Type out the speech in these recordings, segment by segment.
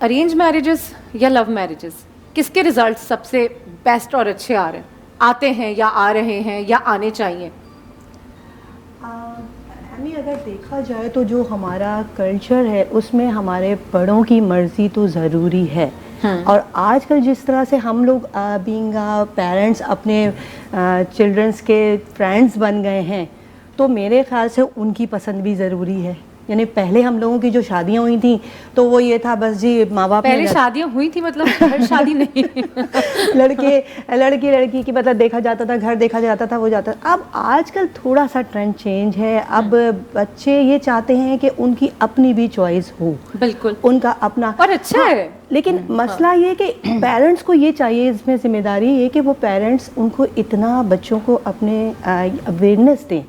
Arrange marriages या love marriages, किसके result सबसे बेस्ट और अच्छे आ रहे हैं, आते हैं या आ रहे हैं या आने चाहिए? हमें अगर देखा जाए तो जो हमारा कल्चर है उसमें हमारे बड़ों की मर्ज़ी तो ज़रूरी है। और आजकल जिस तरह से हम लोग बीइंग पेरेंट्स अपने चिल्ड्रंस के फ्रेंड्स बन गए हैं, तो मेरे ख्याल से उनकी पसंद भी ज़रूरी है। यानी पहले हम लोगों की जो शादियां हुई थी तो वो ये था बस जी माँ बाप पहले शादियां हुई थी मतलब हर शादी नहीं लड़की की मतलब देखा जाता था, घर देखा जाता था, वो जाता। अब आजकल थोड़ा सा ट्रेंड चेंज है। अब बच्चे ये चाहते हैं कि उनकी अपनी भी चॉइस हो, बिल्कुल उनका अपना, और अच्छा है। लेकिन मसला ये कि पेरेंट्स को ये चाहिए, इसमें जिम्मेदारी ये कि वो पेरेंट्स उनको इतना बच्चों को अपने अवेयरनेस दें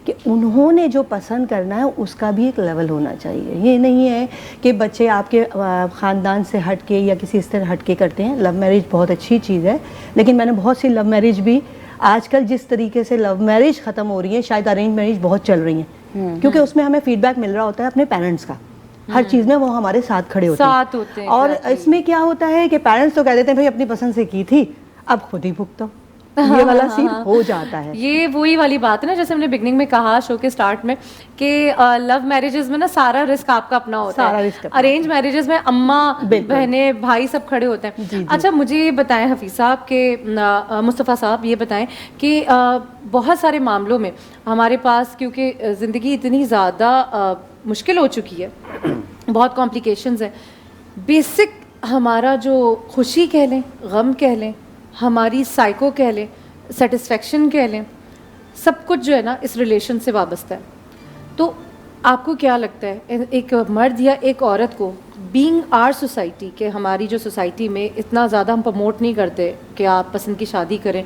कि उन्होंने जो पसंद करना है उसका भी एक लेवल होना चाहिए। ये नहीं है कि बच्चे आपके ख़ानदान से हट के या किसी इस तरह हट के करते हैं। लव मैरिज बहुत अच्छी चीज़ है, लेकिन मैंने बहुत सी लव मैरिज भी, आजकल जिस तरीके से लव मैरिज ख़त्म हो रही है, शायद अरेंज मैरिज बहुत चल रही हैं, क्योंकि उसमें हमें फीडबैक मिल रहा होता है अपने पेरेंट्स का। हर चीज़ में वो हमारे साथ खड़े होते हैं। और इसमें क्या होता है कि पेरेंट्स तो कह देते हैं भाई अपनी पसंद से की थी, अब खुद ही भुगतो। ये वाला सीन हो जाता है। ये वही वाली बात है ना, जैसे हमने बिगनिंग में कहा शो के स्टार्ट में कि लव मैरिजेस में ना सारा रिस्क आपका अपना होता है, अरेंज मैरिजेस में अम्मा बहने भाई सब खड़े होते हैं। जी। अच्छा मुझे ये बताएं हफीज साहब के मुस्तफ़ा साहब ये बताएं कि बहुत सारे मामलों में हमारे पास, क्योंकि ज़िंदगी इतनी ज़्यादा मुश्किल हो चुकी है, बहुत कॉम्प्लिकेशंस है, बेसिक हमारा जो खुशी कह लें, गम कह लें, हमारी साइको कह लें, सेटिस्फेक्शन कह लें, सब कुछ जो है ना इस रिलेशन से वाबस्ता है। तो आपको क्या लगता है एक मर्द या एक औरत को, बीइंग आवर सोसाइटी के, हमारी जो सोसाइटी में इतना ज़्यादा हम प्रमोट नहीं करते कि आप पसंद की शादी करें,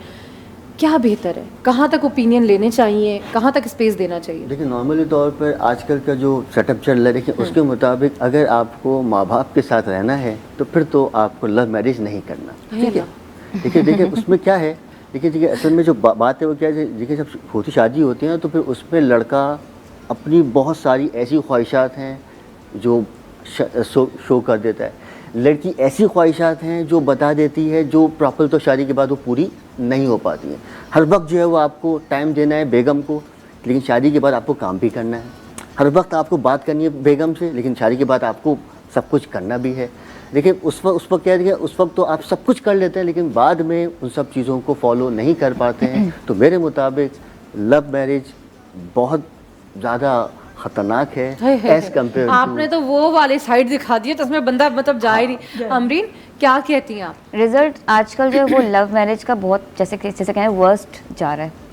क्या बेहतर है, कहाँ तक ओपिनियन लेने चाहिए, कहाँ तक स्पेस देना चाहिए? देखिए नॉर्मली तौर पर आजकल का जो सेटअप चल रहा है, देखिए उसके मुताबिक अगर आपको माँ बाप के साथ रहना है तो फिर तो आपको लव मैरिज नहीं करना, ठीक है। देखिए उसमें क्या है, देखिए असल में जो बात है वो क्या है, देखिए जब होती शादी होती है ना तो फिर उसमें लड़का अपनी बहुत सारी ऐसी ख्वाहिशात हैं जो शो कर देता है, लड़की ऐसी ख्वाहिशात हैं जो बता देती है, जो प्रॉपर तो शादी के बाद वो पूरी नहीं हो पाती हैं। हर वक्त जो है वो आपको टाइम देना है बेगम को, लेकिन शादी के बाद आपको काम भी करना है। हर वक्त आपको बात करनी है बेगम से, लेकिन शादी के बाद आपको सब कुछ करना भी है। देखिए उस वक्त क्या है, उस वक्त तो आप सब कुछ कर लेते हैं, लेकिन बाद में उन सब चीज़ों को फॉलो नहीं कर पाते हैं। तो मेरे मुताबिक लव मैरिज बहुत ज़्यादा खतरनाक है एज कम्पेयर। आपने तो वो वाले साइड दिखा दिए तो उसमें बंदा मतलब जा ही नहीं। अमरीन क्या कहती हैं आप? रिजल्ट आजकल जो है वो लव मैरिज का बहुत जैसे कहें वर्स्ट जा रहा है।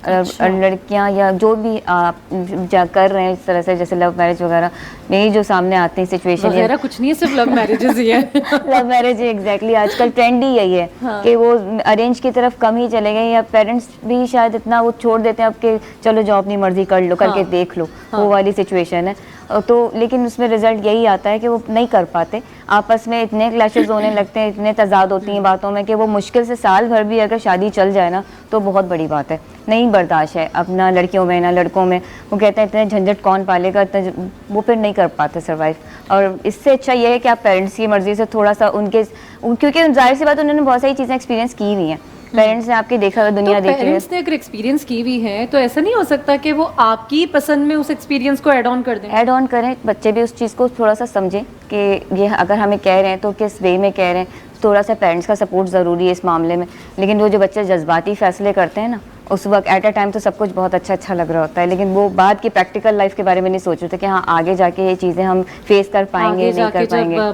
लड़कियां या जो भी कर रहे हैं इस तरह से, जैसे लव मैरिज वगैरह में जो सामने आते हैं सिचुएशन वगैरह, कुछ नहीं है, सिर्फ लव मैरिजेस ही है। लव मैरिज एग्जैक्टली आजकल ट्रेंड ही यही है। हाँ। कि वो अरेंज की तरफ कम ही चले गए, या पेरेंट्स भी शायद इतना वो छोड़ देते हैं अब कि चलो जो अपनी मर्जी कर लो, करके देख लो। वो वाली सिचुएशन है। तो लेकिन उसमें रिजल्ट यही आता है कि वो नहीं कर पाते, आपस में इतने क्लैशेस होने लगते हैं, इतने तजाद होती हैं बातों में कि वो मुश्किल से साल भर भी अगर शादी चल जाए ना तो बहुत बड़ी बात है। नहीं बर्दाश्त है अपना लड़कियों में ना लड़कों में। वो कहते हैं इतने झंझट कौन पालेगा, इतना वो फिर नहीं कर पाते सर्वाइव। और इससे अच्छा ये है कि आप पेरेंट्स की मर्जी से थोड़ा सा क्योंकि जाहिर सी बात उन्होंने बहुत सारी चीज़ें एक्सपीरियंस की हुई हैं, पेरेंट्स ने आपकी देखा हुआ दुनिया देखी है। पेरेंट्स ने अगर एक्सपीरियंस की हुई है तो ऐसा नहीं हो सकता कि वो आपकी पसंद में उस एक्सपीरियंस को ऐड ऑन कर दें? ऐड ऑन करें, बच्चे भी उस चीज़ को थोड़ा सा समझें कि ये अगर हमें कह रहे हैं तो किस वे में कह रहे हैं। थोड़ा सा पेरेंट्स का सपोर्ट ज़रूरी है इस मामले में। लेकिन वो जो बच्चे जज्बाती फैसले करते हैं ना, उस वक्त एट अ टाइम तो सब कुछ बहुत अच्छा लग रहा होता है, लेकिन वो बाद की प्रैक्टिकल लाइफ के बारे में नहीं सोच रहे थे कि हाँ आगे जाके ये चीज़ें हम फेस कर पाएंगे नहीं कर पाएंगे।